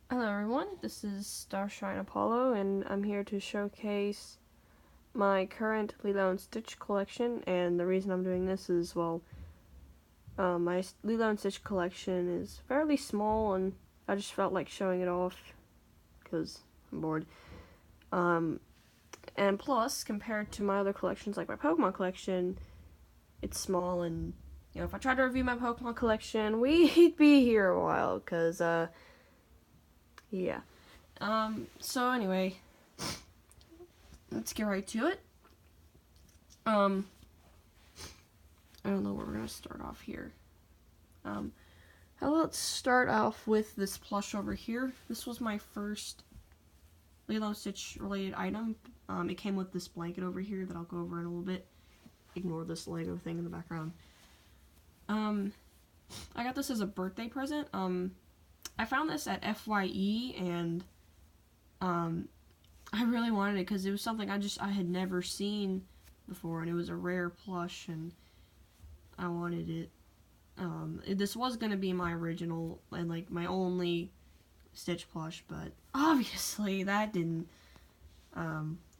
Hello everyone, this is Starshine Apollo, and I'm here to showcase my current Lilo and Stitch collection. And the reason I'm doing this is, well, my Lilo and Stitch collection is fairly small, and I just felt like showing it off because I'm bored. Um, and plus, compared to my other collections, like my Pokemon collection, it's small, and if I tried to review my Pokemon collection, we'd be here a while, because, yeah. So anyway, let's get right to it. I don't know where we're gonna start off here. Let's start off with this plush over here. This was my first Lilo and Stitch related item. It came with this blanket over here that I'll go over in a little bit. Ignore this Lego thing in the background. I got this as a birthday present. I found this at FYE, and I really wanted it because it was something I had never seen before, and it was a rare plush, and I wanted it. This was gonna be my original and like my only Stitch plush, but obviously that didn't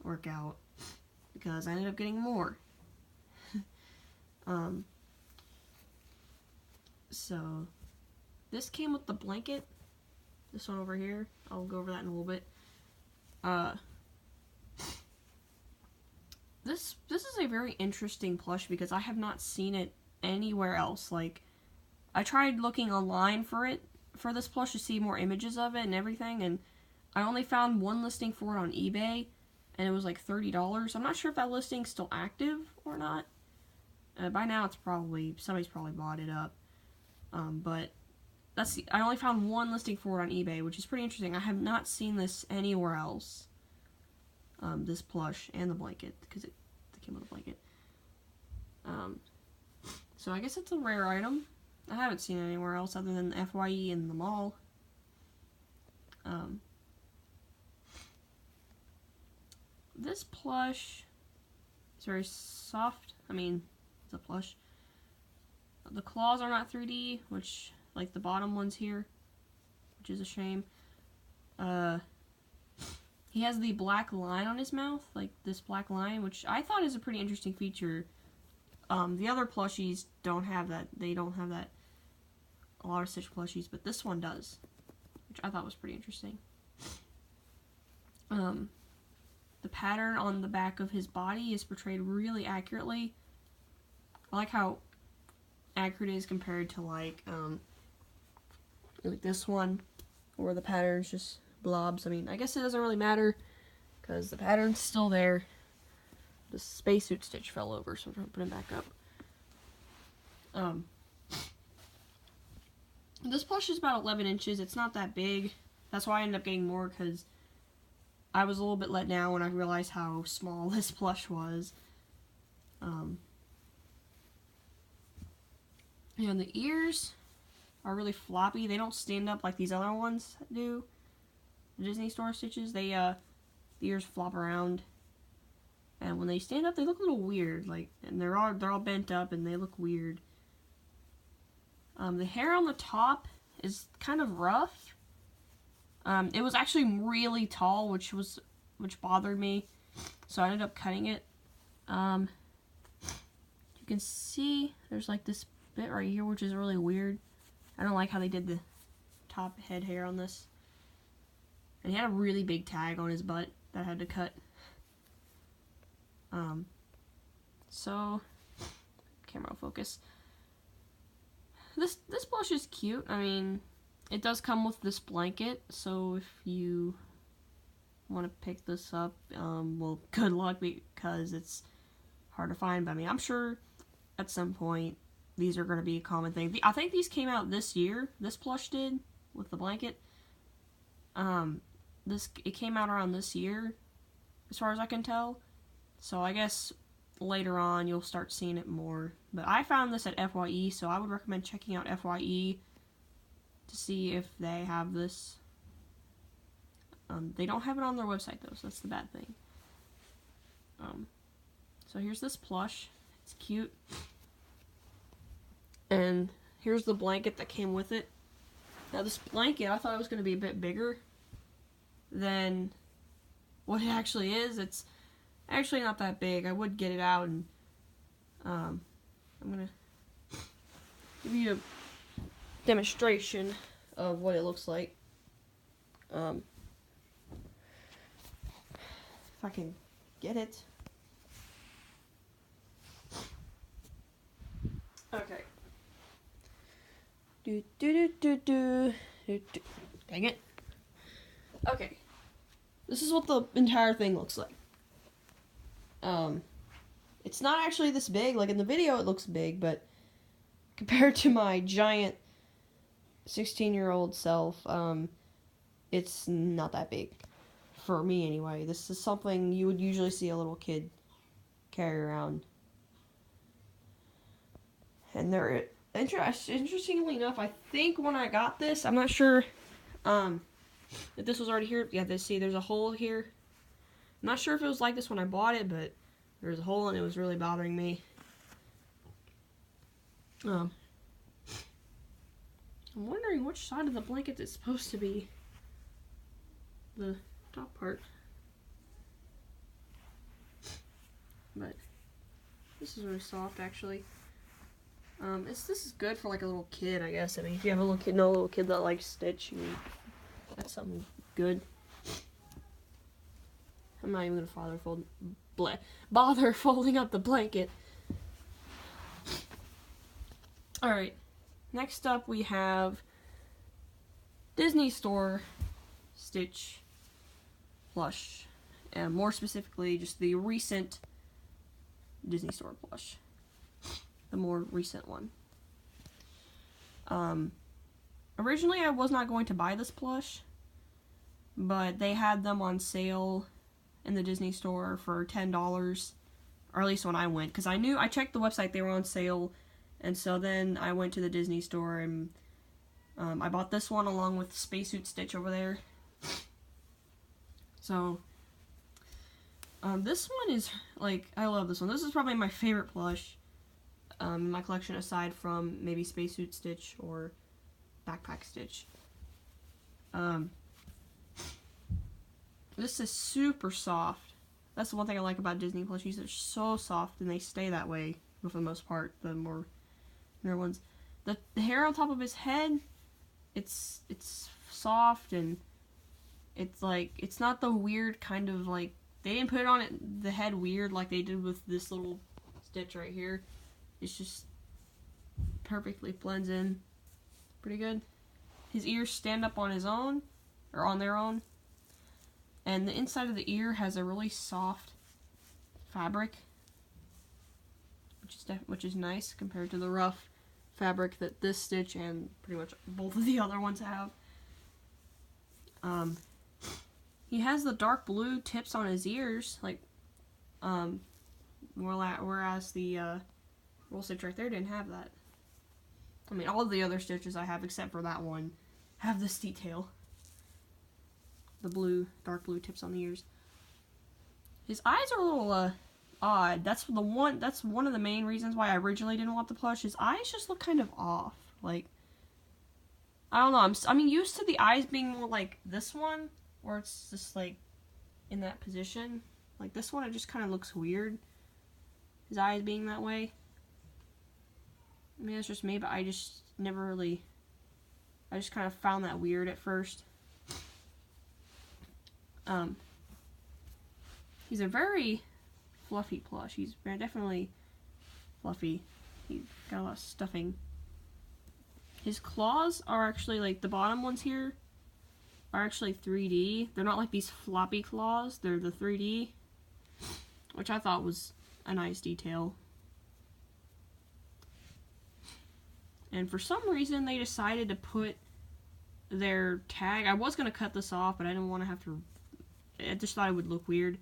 work out because I ended up getting more. So this came with the blanket. This one over here. I'll go over that in a little bit. This is a very interesting plush because I have not seen it anywhere else. Like, I tried looking online for this plush to see more images of it and everything, and I only found one listing for it on eBay, and it was like $30. I'm not sure if that listing's still active or not. By now, somebody's probably bought it up. But I only found one listing for it on eBay, which is pretty interesting. I have not seen this anywhere else. This plush and the blanket, because it came with a blanket. So I guess it's a rare item. I haven't seen it anywhere else other than FYE and the mall. This plush is very soft. I mean, it's a plush. The claws are not 3D, which, like the bottom ones here, which is a shame. He has the black line on his mouth, like this black line, which I thought is a pretty interesting feature. The other plushies don't have that. They don't have that. A lot of Stitch plushies, but this one does, which I thought was pretty interesting. The pattern on the back of his body is portrayed really accurately. I like how accurate it is compared to like this one, where the pattern's just blobs. I mean, I guess it doesn't really matter because the pattern's still there. The spacesuit Stitch fell over, so I'm trying to put him back up. This plush is about 11 inches. It's not that big. That's why I ended up getting more, because I was a little bit let down when I realized how small this plush was. And the ears are really floppy. They don't stand up like these other ones do. The Disney Store Stitches, the ears flop around. And when they stand up, they look a little weird. Like, and they're all bent up, and they look weird. The hair on the top is kind of rough. It was actually really tall, which bothered me, so I ended up cutting it. You can see there's like this bit right here, which is really weird. I don't like how they did the top head hair on this. And he had a really big tag on his butt that I had to cut. So camera focus. This plush is cute. I mean, it does come with this blanket, so if you want to pick this up, well, good luck, because it's hard to find. But I mean, I'm sure at some point these are going to be a common thing. I think these came out this year. This plush did, with the blanket. It came out around this year, as far as I can tell. So I guess later on you'll start seeing it more. But I found this at FYE, so I would recommend checking out FYE to see if they have this. They don't have it on their website though, so that's the bad thing. So here's this plush. It's cute. And here's the blanket that came with it. Now this blanket, I thought it was going to be a bit bigger than what it actually is. It's actually not that big. I would get it out and I'm going to give you a demonstration of what it looks like. If I can get it. Okay. Dang it. Okay. This is what the entire thing looks like. It's not actually this big. Like in the video it looks big, but compared to my giant 16-year-old self, it's not that big. For me anyway. This is something you would usually see a little kid carry around. And they're interestingly enough, I think when I got this, I'm not sure if this was already here. Yeah, there's a hole here. I'm not sure if it was like this when I bought it, but there's a hole and it was really bothering me. I'm wondering which side of the blanket it's supposed to be. The top part. But this is really soft actually. This is good for like a little kid, I guess. I mean, if you have a little kid that likes Stitch, that's something good. I'm not even gonna bother folding up the blanket. All right, next up we have Disney Store Stitch plush, and more specifically, just the recent Disney Store plush. The more recent one. Originally I was not going to buy this plush, but they had them on sale in the Disney Store for $10, or at least when I went, because I checked the website, they were on sale, and so then I went to the Disney Store and I bought this one along with Spacesuit Stitch over there. So this one is like, I love this one. This is probably my favorite plush in my collection, aside from maybe Spacesuit Stitch or Backpack Stitch. This is super soft. That's the one thing I like about Disney plushies. They're so soft and they stay that way for the most part. The more newer ones, the hair on top of his head, it's soft and it's like, it's not the weird kind of like, they didn't put it on the head weird like they did with this little Stitch right here. It's just perfectly blends in pretty good. His ears stand up on his own, or on their own. And the inside of the ear has a really soft fabric, which is nice compared to the rough fabric that this Stitch and pretty much both of the other ones have. He has the dark blue tips on his ears, like, whereas the roll Stitch right there didn't have that. I mean, all of the other Stitches I have, except for that one, have this detail. The dark blue tips on the ears. His eyes are a little odd. That's one of the main reasons why I originally didn't want the plush. His eyes just look kind of off. Like, I don't know. I'm used to the eyes being more like this one, where it's just like in that position. Like this one, it just kind of looks weird. His eyes being that way. I mean, it's just me, but I just kind of found that weird at first. He's a very fluffy plush. He's definitely fluffy. He's got a lot of stuffing. His claws are actually, like, the bottom ones here are actually 3D. They're not like these floppy claws. They're the 3D, which I thought was a nice detail. And for some reason, they decided to put their tag. I was going to cut this off, but I didn't want to have to. I just thought it would look weird.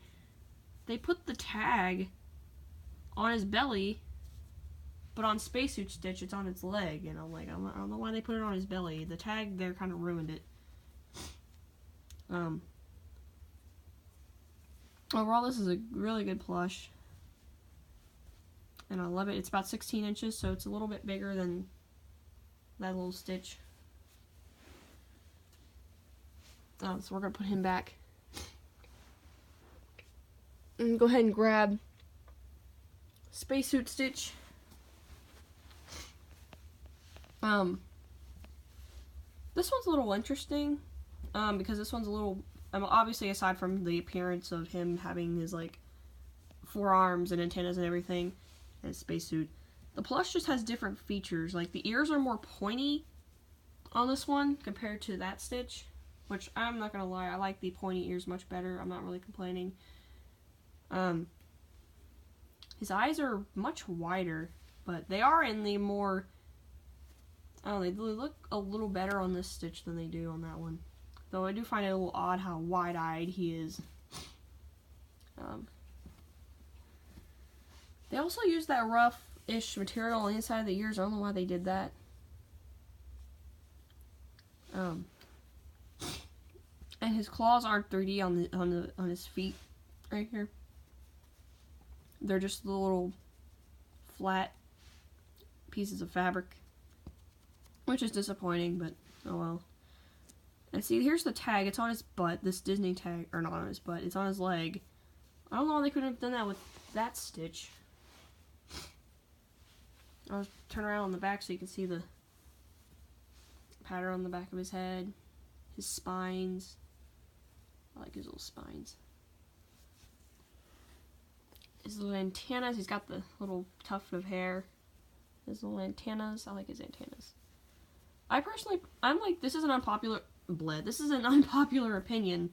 They put the tag on his belly, but on Spacesuit Stitch, it's on its leg. And I'm like, I don't know why they put it on his belly. The tag there kind of ruined it. Overall, this is a really good plush. And I love it. It's about 16 inches, so it's a little bit bigger than that little Stitch. So we're gonna put him back. And go ahead and grab Spacesuit Stitch. This one's a little interesting, because this one's a little, obviously aside from the appearance of him having his, like, forearms and antennas and everything, and his spacesuit, the plush just has different features. Like, the ears are more pointy on this one compared to that Stitch, which I'm not gonna lie, I like the pointy ears much better. I'm not really complaining. His eyes are much wider, but they are in the more, I don't know, they look a little better on this Stitch than they do on that one. Though I do find it a little odd how wide-eyed he is. They also use that rough-ish material on the inside of the ears. I don't know why they did that. And his claws aren't 3D on his feet right here. They're just the little flat pieces of fabric, which is disappointing, but oh well. And see, here's the tag. It's on his butt. This Disney tag, or not on his butt. It's on his leg. I don't know why they couldn't have done that with that Stitch. I'll turn around on the back so you can see the pattern on the back of his head, his spines. I like his little spines. His little antennas. He's got the little tuft of hair. His little antennas. I like his antennas. I'm like, this is an unpopular opinion,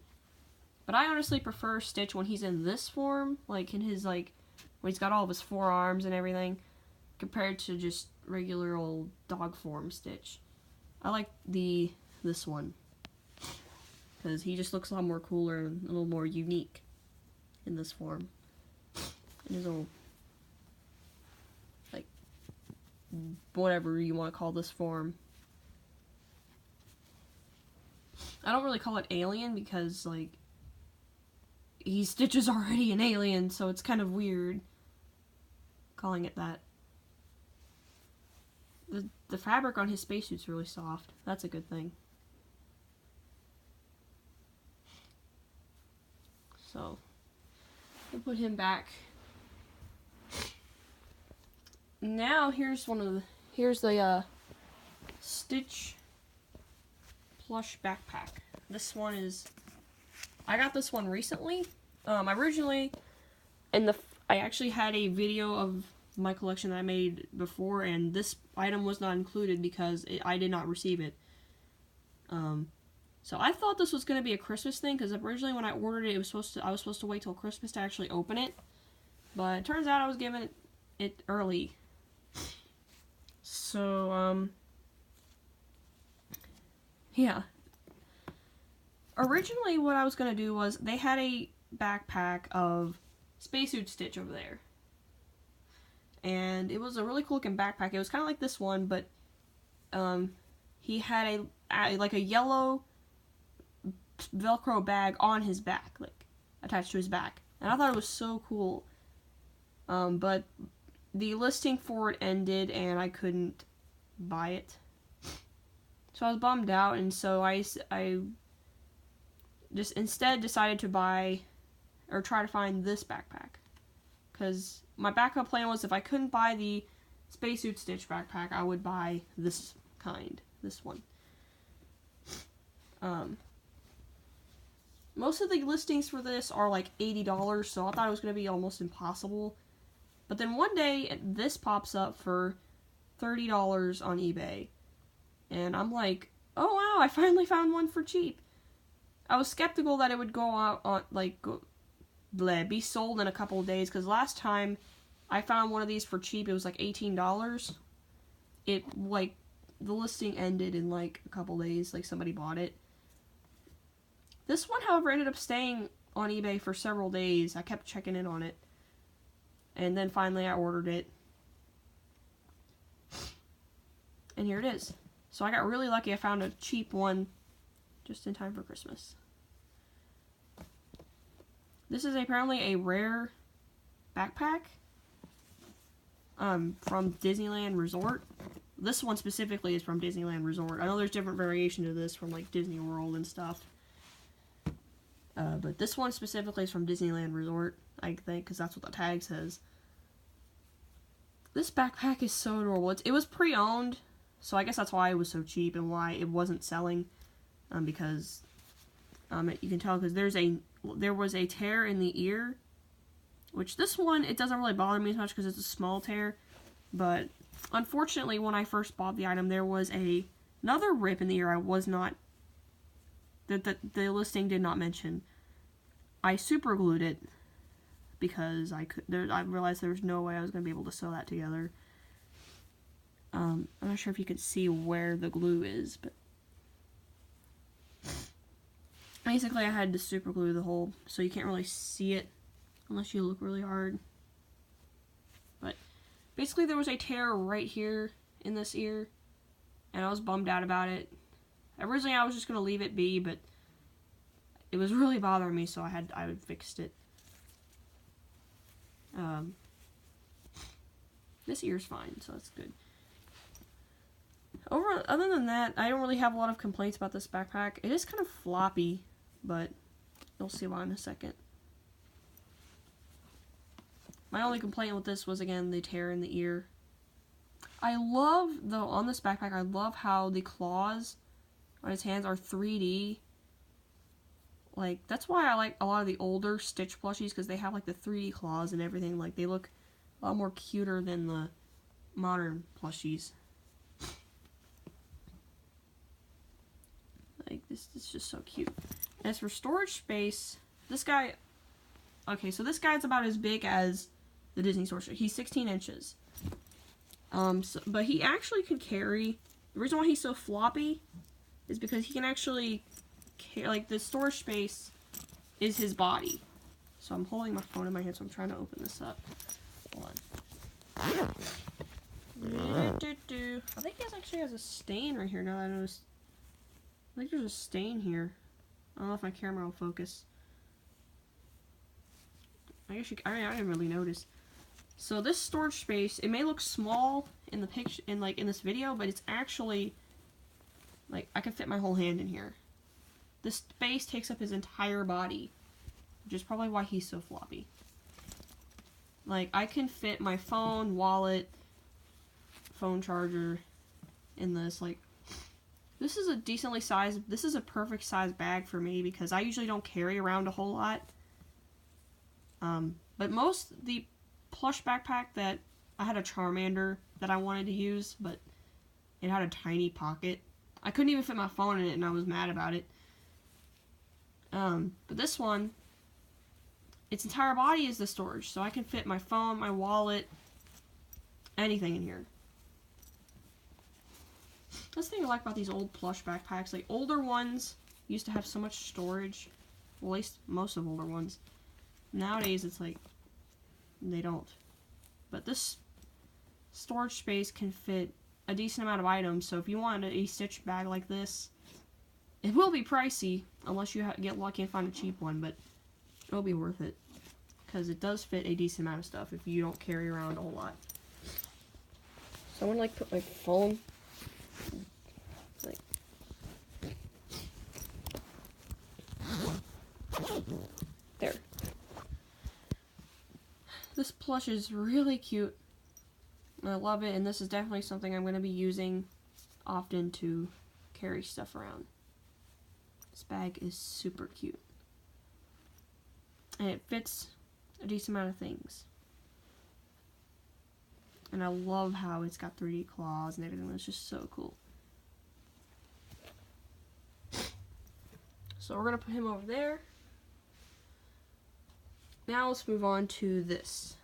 but I honestly prefer Stitch when he's in this form, like in his, like, when he's got all of his forearms and everything, compared to just regular old dog form Stitch. I like this one, because he just looks a lot more cooler and a little more unique in this form. And his little, like, whatever you want to call this form. I don't really call it alien because, like, Stitch is already an alien, so it's kind of weird calling it that. The fabric on his spacesuit's really soft. That's a good thing. So, we'll put him back. Now, here's the Stitch plush backpack. This one is, I got this one recently. Originally, I actually had a video of my collection that I made before, and this item was not included because I did not receive it. So I thought this was going to be a Christmas thing, because originally when I ordered it, I was supposed to wait till Christmas to actually open it. But it turns out I was given it early. So, yeah. Originally what I was going to do was, they had a backpack of Spacesuit Stitch over there. And it was a really cool looking backpack. It was kind of like this one, but he had like a yellow Velcro bag on his back, like attached to his back. And I thought it was so cool. But the listing for it ended and I couldn't buy it. So I was bummed out, and so I just instead decided to buy, or try to find this backpack. Because my backup plan was, if I couldn't buy the Spacesuit Stitch backpack, I would buy this one. Most of the listings for this are like $80, so I thought it was going to be almost impossible. But then one day, this pops up for $30 on eBay. And I'm like, oh wow, I finally found one for cheap. I was skeptical that it would go out on, be sold in a couple of days, because last time I found one of these for cheap, it was like $18. The listing ended in like a couple days, like somebody bought it. This one, however, ended up staying on eBay for several days. I kept checking in on it. And then finally I ordered it. And here it is. So I got really lucky. I found a cheap one just in time for Christmas. This is apparently a rare backpack from Disneyland Resort. This one specifically is from Disneyland Resort. I know there's different variations of this from like Disney World and stuff. But this one specifically is from Disneyland Resort, I think, because that's what the tag says. This backpack is so adorable. It was pre-owned, so I guess that's why it was so cheap and why it wasn't selling. Because you can tell because there was a tear in the ear, which this one, it doesn't really bother me as much because it's a small tear. But unfortunately, when I first bought the item, there was another rip in the ear I was not, that the listing did not mention. I super glued it because I realized there was no way I was going to be able to sew that together. I'm not sure if you could see where the glue is, but basically I had to super glue the hole, so you can't really see it unless you look really hard. But basically there was a tear right here in this ear, and I was bummed out about it. Originally I was just going to leave it be, but it was really bothering me, so I fixed it. This ear's fine, so that's good. Other than that, I don't really have a lot of complaints about this backpack. It is kind of floppy, but you'll see why in a second. My only complaint with this was, again, the tear in the ear. I love, though, on this backpack, I love how the claws on his hands are 3D. Like, that's why I like a lot of the older Stitch plushies, because they have, like, the 3D claws and everything. Like, they look a lot more cuter than the modern plushies. Like, this is just so cute. As for storage space, this guy... Okay, so this guy's about as big as the Disney storage. He's 16 inches. But he actually can carry... The reason why he's so floppy is because he can actually... Like, the storage space is his body. So I'm holding my phone in my hand, so I'm trying to open this up. Hold on. I think he actually has a stain right here now that I noticed. I think there's a stain here. I don't know if my camera will focus. I didn't really notice. So this storage space, it may look small in the picture, in this video, but it's actually, like, I can fit my whole hand in here. This space takes up his entire body, which is probably why he's so floppy. Like, I can fit my phone, wallet, phone charger in this. Like, this is a decently sized, this is a perfect size bag for me because I usually don't carry around a whole lot. But the plush backpack that, I had a Charmander that I wanted to use, but it had a tiny pocket. I couldn't even fit my phone in it and I was mad about it. But this one, its entire body is the storage, so I can fit my phone, my wallet, anything in here. That's the thing I like about these old plush backpacks. Like, older ones used to have so much storage. Well, at least most of older ones. Nowadays, it's like, they don't. But this storage space can fit a decent amount of items, so if you want a Stitch bag like this, it will be pricey, unless you get lucky and find a cheap one, but it'll be worth it. Because it does fit a decent amount of stuff if you don't carry around a whole lot. So I'm going to, like, put my phone, like, there. This plush is really cute. I love it, and this is definitely something I'm going to be using often to carry stuff around. This bag is super cute. And it fits a decent amount of things. And I love how it's got 3D claws and everything. It's just so cool. So we're going to put him over there. Now let's move on to this.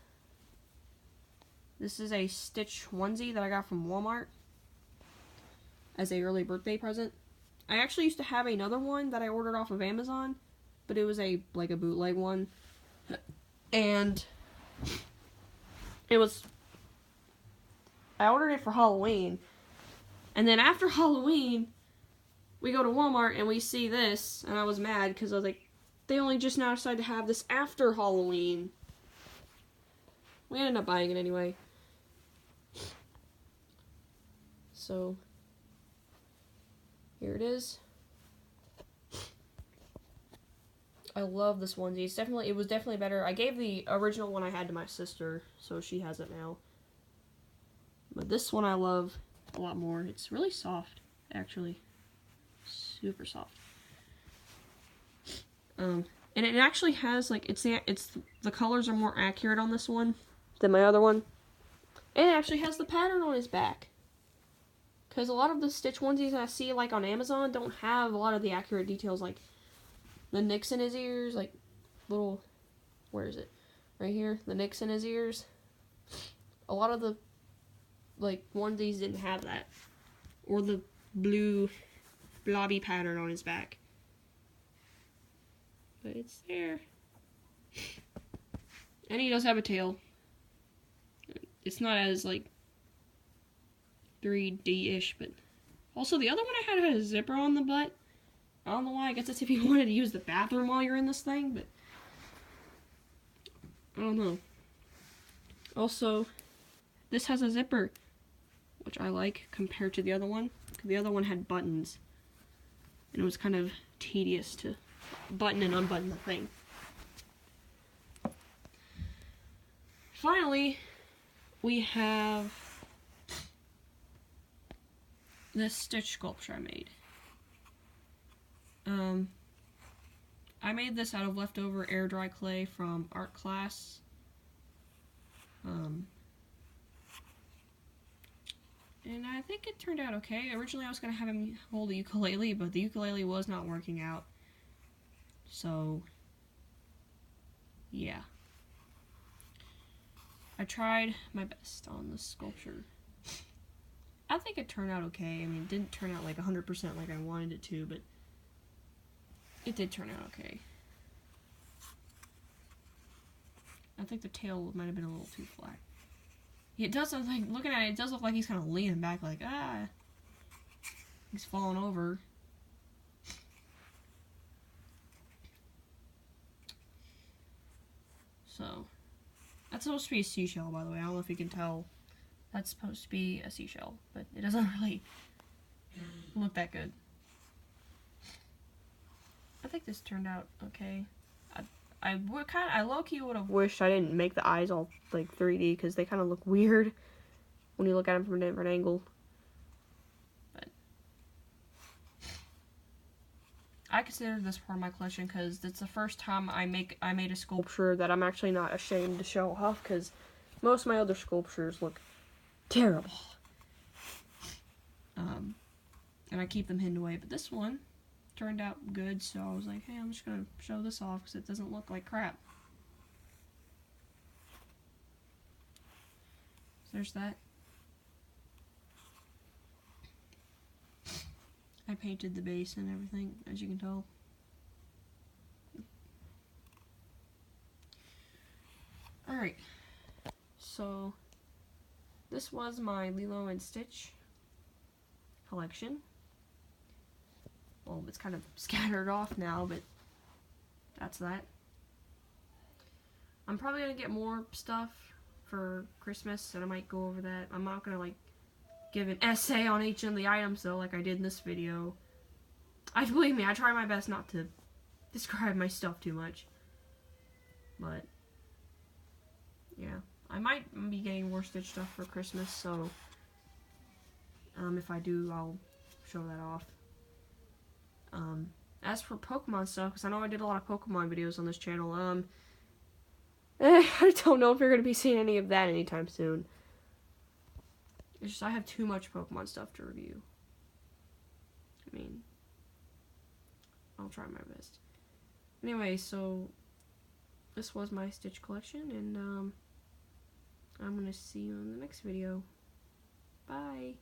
This is a Stitch onesie that I got from Walmart as a early birthday present. I actually used to have another one that I ordered off of Amazon, but it was a bootleg one. And I ordered it for Halloween. And then after Halloween, we go to Walmart and we see this, and I was mad because I was like, they only just now decided to have this after Halloween. We ended up buying it anyway. So, here it is. I love this onesie. It was definitely better. I gave the original one I had to my sister, so she has it now. But this one I love a lot more. It's really soft, actually. Super soft. And it actually has, like, the colors are more accurate on this one than my other one. And it actually has the pattern on his back. Because a lot of the Stitch onesies I see, like, on Amazon don't have a lot of the accurate details, like the nicks in his ears, like, little, where is it? Right here, the nicks in his ears. A lot of the, like, onesies didn't have that. Or the blue blobby pattern on his back. But it's there. And he does have a tail. It's not as, like, 3D-ish, but also the other one I had a zipper on the butt. I don't know why. I guess it's if you wanted to use the bathroom while you're in this thing, but I don't know. Also, this has a zipper, which I like compared to the other one. The other one had buttons, and it was kind of tedious to button and unbutton the thing. Finally, we have this Stitch sculpture I made. I made this out of leftover air dry clay from art class. And I think it turned out okay. Originally I was going to have him hold a ukulele, but the ukulele was not working out. So, yeah. I tried my best on this sculpture. I think it turned out okay. I mean, it didn't turn out like 100% like I wanted it to, but it did turn out okay. I think the tail might have been a little too flat. It does look like, looking at it, it does look like he's kind of leaning back like, he's falling over. So, that's supposed to be a seashell, by the way. I don't know if you can tell. That's supposed to be a seashell, but it doesn't really look that good. I think this turned out okay. I low-key would have wished I didn't make the eyes all like 3D because they kind of look weird when you look at them from a different angle. But I consider this part of my collection because it's the first time I made a sculpture that I'm actually not ashamed to show off, because most of my other sculptures look terrible. And I keep them hidden away, but this one turned out good, so I was like, hey, I'm just gonna show this off because it doesn't look like crap. So there's that. I painted the base and everything, as you can tell. Alright, so this was my Lilo and Stitch collection. Well, it's kind of scattered off now, but that's that. I'm probably going to get more stuff for Christmas, and I might go over that. I'm not going to, like, give an essay on each of the items, though, like I did in this video. Believe me, I try my best not to describe my stuff too much. But, yeah. I might be getting more Stitch stuff for Christmas, so if I do, I'll show that off. As for Pokemon stuff, because I know I did a lot of Pokemon videos on this channel, I don't know if you're going to be seeing any of that anytime soon. It's just I have too much Pokemon stuff to review. I mean, I'll try my best. Anyway, so this was my Stitch collection, and I'm going to see you in the next video. Bye!